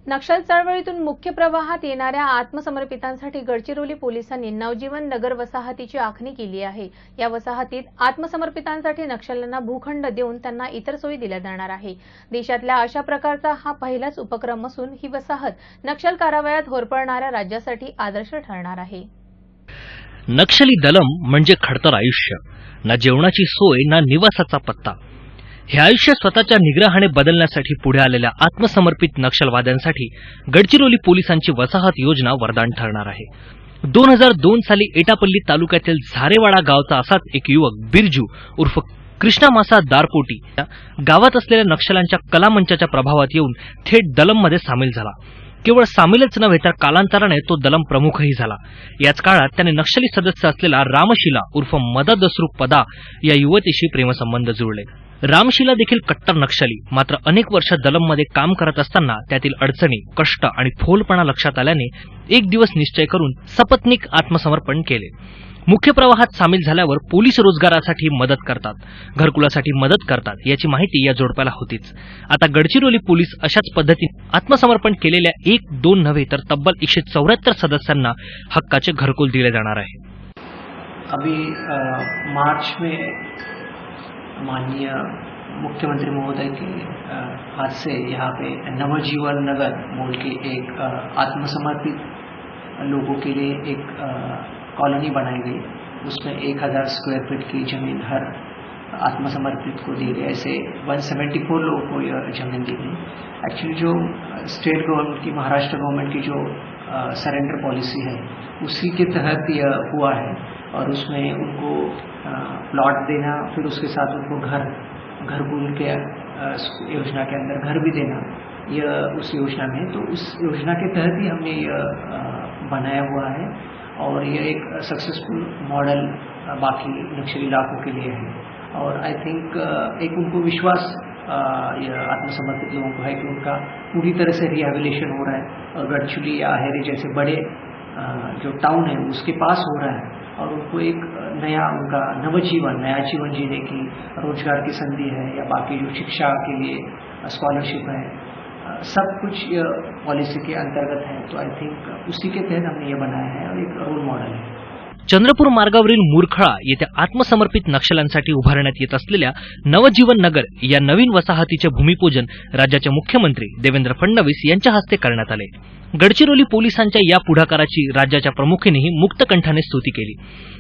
नक्षल चळवळीतून मुख्य प्रवाहात येणाऱ्या आत्मसमर्पितांसाठी गडचिरोली पोलिसांनी नवजीवन नगर वसाहतीची आखणी केली आहे। या वसाहतीत आत्मसमर्पितांसाठी नक्षल्यांना भूखंड देऊन त्यांना इतर सोयी दिल्या जाणार आहे। देशातल्या अशा प्रकारचा हा पहिलाच उपक्रम असून ही वसाहत नक्षल कारवायात होरपळणाऱ्या राज्यासाठी आदर्श ठरणार आहे। नक्षली दलम म्हणजे खडतर आयुष्य, ना जेवणाची सोय ना निवासाचा पत्ता। हे आयुष्य स्वतःच्या निग्रहाने बदलण्यासाठी पुढे आलेल्या आत्मसमर्पित नक्षलवाद्यांसाठी गडचिरोली पोलिसांची वसाहत योजना वरदान ठरणार आहे। 2002 साली एटापल्ली तालुक्यातील झारेवाडा गावचा असाच एक युवक बिरजू उर्फ कृष्णामासा दारपोटी गावात असलेल्या नक्षल्यांच्या कलामंचाच्या प्रभावात येऊन थेट दलममध्ये सामील झाला। केवळ सामीलच नव्हे तर कालांतराने तो दलम प्रमुखही झाला। याच काळात त्याने नक्षली सदस्य असलेला रामशिला उर्फ मददसरू पदा या युवतीशी प्रेमसंबंध जुळले। रामशिला देखील कट्टर नक्षली, मात्र अनेक वर्ष दलममध्ये काम करत असताना त्यातील अडचणी, कष्ट आणि फोलपणा लक्षात आल्याने एक दिवस निश्चय करून सपत्नीक आत्मसमर्पण केले। मुख्य प्रवाहात सामील झाल्यावर पोलीस रोजगारासाठी मदत करतात, घरकुलासाठी मदत करतात याची माहिती या जोडप्याला होतीच। आता गडचिरोली पोलीस अशाच पद्धतीने आत्मसमर्पण केलेल्या 1-2 नव्हे तर तब्बल 174 सदस्यांना हक्काचे घरकुल दिले जाणार आहे। अभी मार्च में माननीय मुख्यमंत्री महोदय के हाथ से यहाँ पे नवजीवन नगर बोल के एक आत्मसमर्पित लोगों के लिए एक कॉलोनी बनाई गई। उसमें 1000 स्क्वायर फीट की जमीन हर आत्मसमर्पित को दी गई। ऐसे 174 लोगों को यह जमीन दी गई। एक्चुअली जो स्टेट गवर्नमेंट की, महाराष्ट्र गवर्नमेंट की जो सरेंडर पॉलिसी है उसी के तहत यह हुआ है। और उसमें उनको प्लॉट देना, फिर उसके साथ उनको घरकुल के योजना के अंदर घर भी देना, यह उस योजना में। तो उस योजना के तहत ही हमने यह बनाया हुआ है और यह एक सक्सेसफुल मॉडल बाकी नक्सली इलाकों के लिए है। और आई थिंक एक उनको विश्वास यह आत्मसमर्पित लोगों को है कि उनका पूरी तरह से रिहेबिलिटेशन हो रहा है और गडचिरोली या अहेरी जैसे बड़े जो टाउन है उसके पास हो रहा है और उनको एक नया नया जीवन जीने की रोजगार की संधि है या बाकी जो शिक्षा के लिए स्कॉलरशिप है, सब कुछ यह पॉलिसी के अंतर्गत है। तो आई थिंक उसी के तहत हमने ये बनाया है और एक रोल मॉडल है। चंद्रपूर मार्गावरील मुरखळा येथे आत्मसमर्पित नक्षल्यांसाठी उभारण्यात येत असलेल्या नवजीवन नगर या नवीन वसाहतीचे भूमिपूजन राज्याचे मुख्यमंत्री देवेंद्र फडणवीस यांच्या हस्ते करण्यात आले। गडचिरोली पोलिसांच्या या पुढाकाराची राज्याच्या प्रमुखांनीही मुक्तकंठाने स्तुती केली।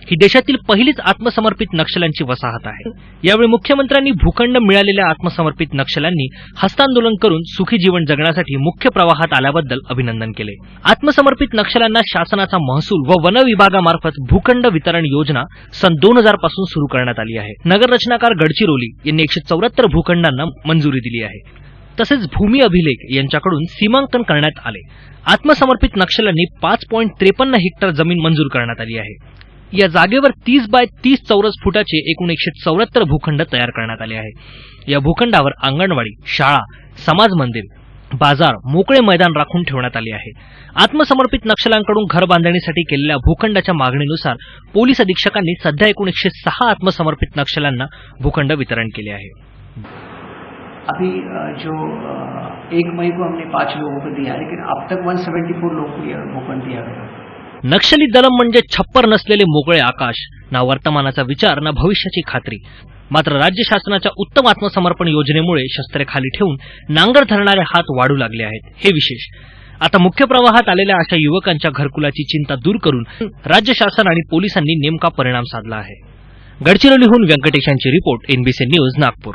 ही देशातील पहिलीच आत्मसमर्पित नक्षल्यांची वसाहत आहे। यावेळी मुख्यमंत्र्यांनी भूखंड मिळालेल्या आत्मसमर्पित नक्षल्यांनी हस्तांदोलन करून सुखी जीवन जगण्यासाठी मुख्य प्रवाहात आल्याबद्दल अभिनंदन केले। आत्मसमर्पित नक्षल्यांना शासनाचा महसूल व वन विभागामार्फत भूखंड वितरण योजना सन 2000 पासून सुरू करण्यात आली आहे। नगर रचनाकार गडचिरोली यांनी 174 भूखंडांना मंजुरी दिली आहे। तसेच भूमी अभिलेख यांच्याकडून सीमांकन करण्यात आले। आत्मसमर्पित नक्षल्यांनी 5.53 हेक्टर जमीन मंजूर करण्यात आली आहे। या जागेवर 30 बाय 30 चौरस फुटाचे एकूण 174 भूखंड तयार करण्यात आले आहे। या भूखंडावर अंगणवाडी, शाळा, समाज मंदिर, बाजार, मोकळे मैदान राखून ठेवण्यात आले आहे। आत्मसमर्पित नक्षल्यांकडून घर बांधणीसाठी केलेल्या भूखंडाच्या मागणीनुसार पोलीस अधीक्षकांनी सध्या एकूण 106 आत्मसमर्पित नक्षल्यांना भूखंड वितरण केले आहे। अभी जो 1 मई को हमने 5 लोगों को दिया, लेकिन अब तक 174 लोगों को यह भूखंड दिया गया। नक्षली दलम म्हणजे छप्पर नसलेले मोकळे आकाश, ना वर्तमानाचा विचार ना भविष्याची खात्री। मात्र राज्य शासनाच्या उत्तम आत्मसमर्पण योजनेमुळे शस्त्रे खाली ठेवून नांगर धरणारे हात वाढू लागले आहेत, हे विशेष। आता मुख्य प्रवाहात आलेल्या अशा युवकांच्या घरकुलाची चिंता दूर करून राज्य शासन आणि पोलिसांनी नेमका परिणाम साधला आहे। गडचिरोलीहून व्यंकटेश यांची रिपोर्ट, NBC न्यूज, नागपूर।